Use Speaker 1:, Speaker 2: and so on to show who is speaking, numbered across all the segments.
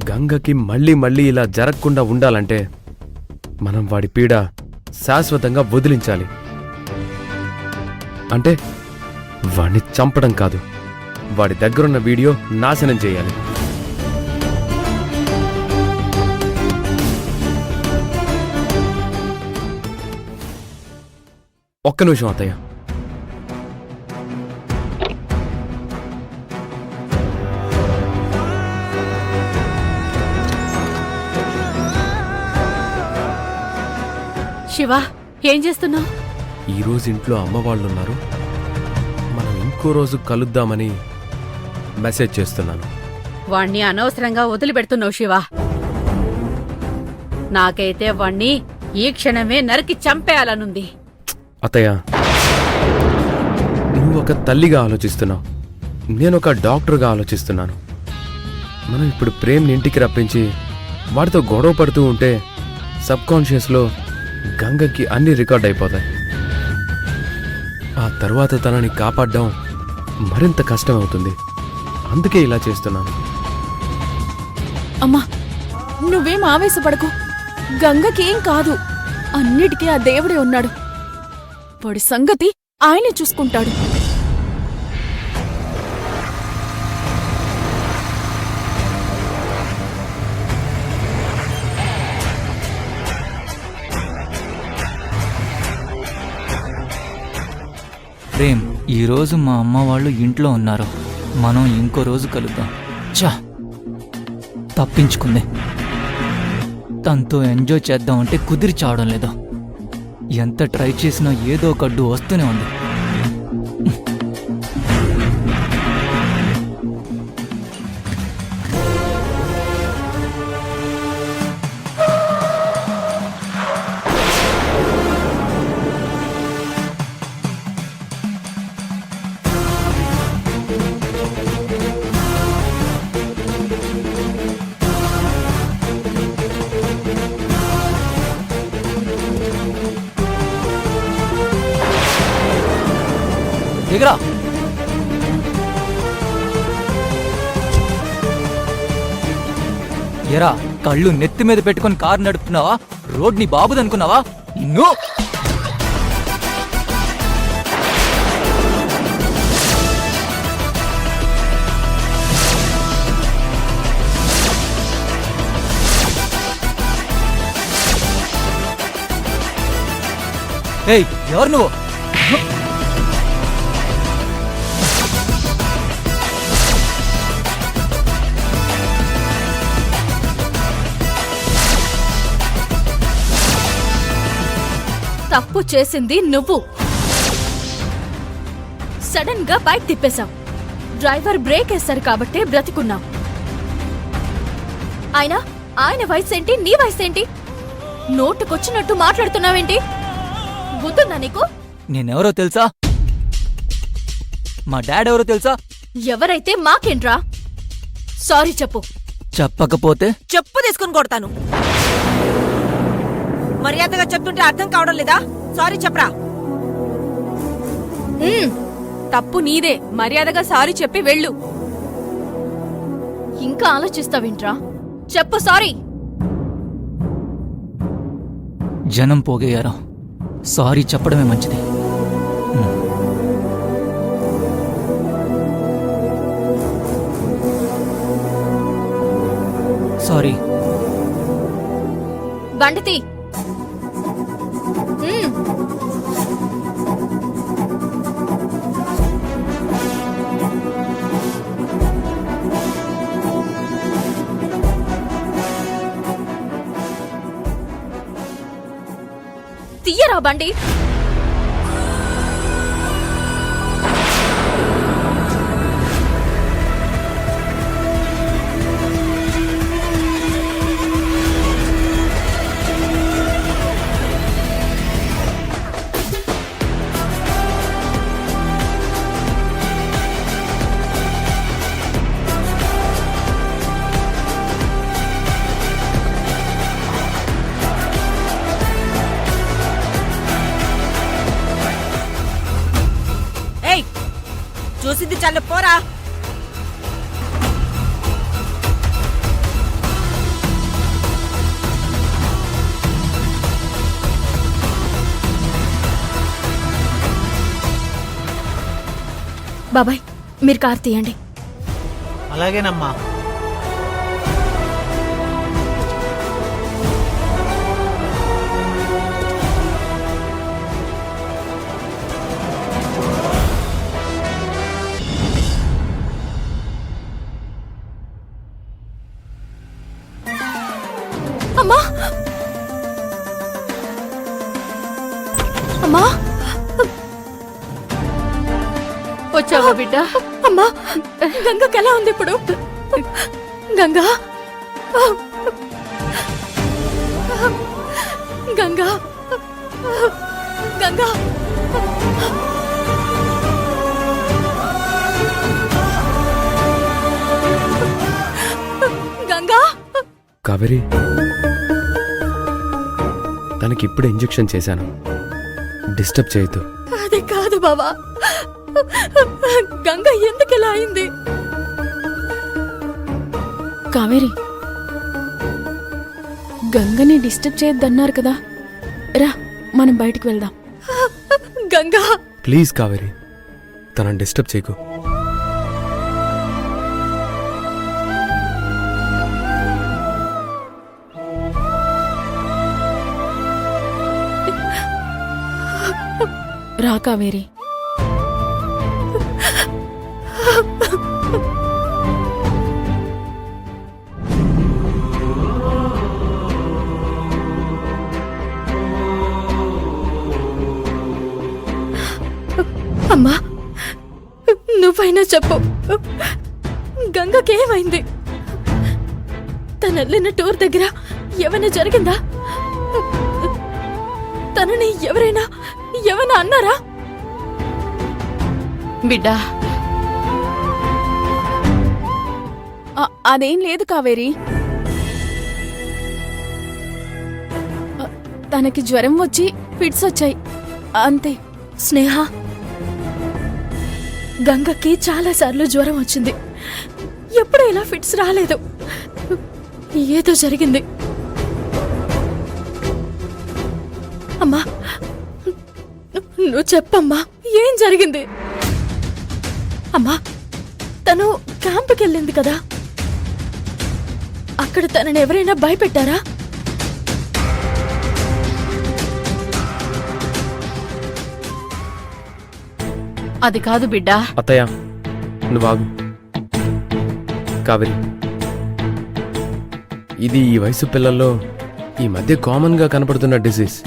Speaker 1: గంగకి మళ్ళీ మళ్ళీ ఇలా జరగకుండా ఉండాలంటే మనం వాడి పీడ శాశ్వతంగా వదిలించాలి. అంటే వాణ్ణి చంపడం కాదు, వాడి దగ్గరున్న వీడియో నాశనం చేయాలి. ఒక్క నిమిషం అత్తయ్య.
Speaker 2: శివ, ఏం చేస్తున్నావు?
Speaker 1: ఈరోజు ఇంట్లో అమ్మ వాళ్ళున్నారు, మనం ఇంకో రోజు కలుద్దామని మెసేజ్ చేస్తున్నాను.
Speaker 2: వాణ్ణి అనవసరంగా వదిలిపెడుతున్నావు శివ. నాకైతే వాణ్ణి ఈ క్షణమే నరికి చంపేయాలనుంది.
Speaker 1: అత్తయ్య, నువ్వు ఒక తల్లిగా ఆలోచిస్తున్నావు, నేనొక డాక్టర్గా ఆలోచిస్తున్నాను. మనం ఇప్పుడు ప్రేమ్ని ఇంటికి రప్పించి వాడితో గొడవ పడుతూ ఉంటే సబ్కాన్షియస్లో గంగకి అన్ని రికార్డ్ అయిపోతాయి. ఆ తర్వాత తనని కాపాడడం మరింత కష్టం అవుతుంది. అందుకే ఇలా చేస్తున్నాను.
Speaker 3: అమ్మా, నువ్వేం ఆవేశపడకు. గంగకేం కాదు, అన్నిటికీ ఆ దేవుడే ఉన్నాడు. వాడి సంగతి ఆయనే చూసుకుంటాడు.
Speaker 4: ప్రేమ్, ఈరోజు మా అమ్మ వాళ్ళు ఇంట్లో ఉన్నారు, మనం ఇంకో రోజు కలుద్దాం. చా, తప్పించుకుంది. తనతో ఎంజాయ్ చేద్దామంటే కుదిరి చావడం లేదు. ఎంత ట్రై చేసినా ఏదో ఒక అడ్డు వస్తూనే ఉంది. దిగరా. ఎరా, కళ్ళు నెత్తి మీద పెట్టుకుని కారు నడుపుతున్నావా? రోడ్ నీ బాబుదనుకున్నావా? ఇన్నో ఏయ్, ఎవరు నువ్వు?
Speaker 3: తప్పు చేసింది నువ్వు. సడన్ గా బైక్ తిప్పేశావు. డ్రైవర్ బ్రేక్ వేశారు కాబట్టే బ్రతికున్నావు. ఆయన వయసేంటి, నీ వయసేంటి? నోటుకొచ్చినట్టు మాట్లాడుతున్నావేంటి? బుద్ధుందా నీకు?
Speaker 4: నేనెవరో తెలుసా? మా డాడ్ ఎవరో తెలుసా?
Speaker 3: ఎవరైతే మాకేంట్రా? సారీ చెప్పు.
Speaker 4: చెప్పకపోతే
Speaker 5: చెప్పు తీసుకుని కొడతాను. మర్యాదగా చెప్తుంటే అర్థం కావడం లేదా? సారీ చెప్పరా.
Speaker 3: తప్పు నీదే. మర్యాదగా సారీ చెప్పి వెళ్ళు. ఇంకా ఆలోచిస్తావేంట్రా? చెప్పు సారీ.
Speaker 4: జనం పోగయ్యారా, సారీ చెప్పడమే మంచిది. సారీ.
Speaker 3: బండితి. తీయరా బండి.
Speaker 5: చూసింది చల్ల పోరా.
Speaker 3: బాబాయ్ మీరు కార్ తీయండి.
Speaker 6: అలాగేనమ్మా.
Speaker 3: అమ్మా అమ్మా
Speaker 2: వచ్చావా బిడ్డ?
Speaker 3: అమ్మా గంగకి ఎలా ఉంది ఇప్పుడు? గంగా గంగా గంగా గంగా
Speaker 1: కావేరి, తనకి ఇప్పుడు ఇంజెక్షన్ చేశాను, డిస్టర్బ్ చేయొద్దు.
Speaker 3: అది కాదు బావా, గంగ ఎందుకు ఇలా అయింది? కావేరి, గంగని డిస్టర్బ్ చేయొద్దన్నారు కదా, రా మనం బయటికి వెళ్దాం. గంగా
Speaker 1: ప్లీజ్ కావేరి, తనని డిస్టర్బ్ చేయకు.
Speaker 3: రా కావేరి. అమ్మా నువ్వైనా చెప్పు, గంగకేమైంది? తను వెళ్ళిన టూర్ దగ్గర ఏమైనా జరిగిందా? తనని ఎవరైనా అన్నారా?
Speaker 2: బిడ్డ,
Speaker 3: అదేం లేదు కావేరి, తనకి జ్వరం వచ్చి ఫిట్స్ వచ్చాయి అంతే. స్నేహ, గంగకి చాలాసార్లు జ్వరం వచ్చింది, ఎప్పుడు ఇలా ఫిట్స్ రాలేదు. ఏదో జరిగింది. అమ్మా నువ్వు చెప్పమ్మా, ఏం జరిగింది? అమ్మా తను క్యాంపుకి వెళ్ళింది కదా, అక్కడ తనని ఎవరైనా భయపెట్టారా?
Speaker 2: అది కాదు బిడ్డ.
Speaker 1: అత్తయ్య నువ్వు ఆగు. కావేరి, ఇది ఈ వయసు పిల్లల్లో ఈ మధ్య కామన్గా కనపడుతున్న డిసీజ్.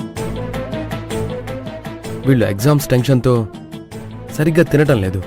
Speaker 1: వీళ్ళు ఎగ్జామ్స్ టెన్షన్తో సరిగ్గా తినటం లేదు,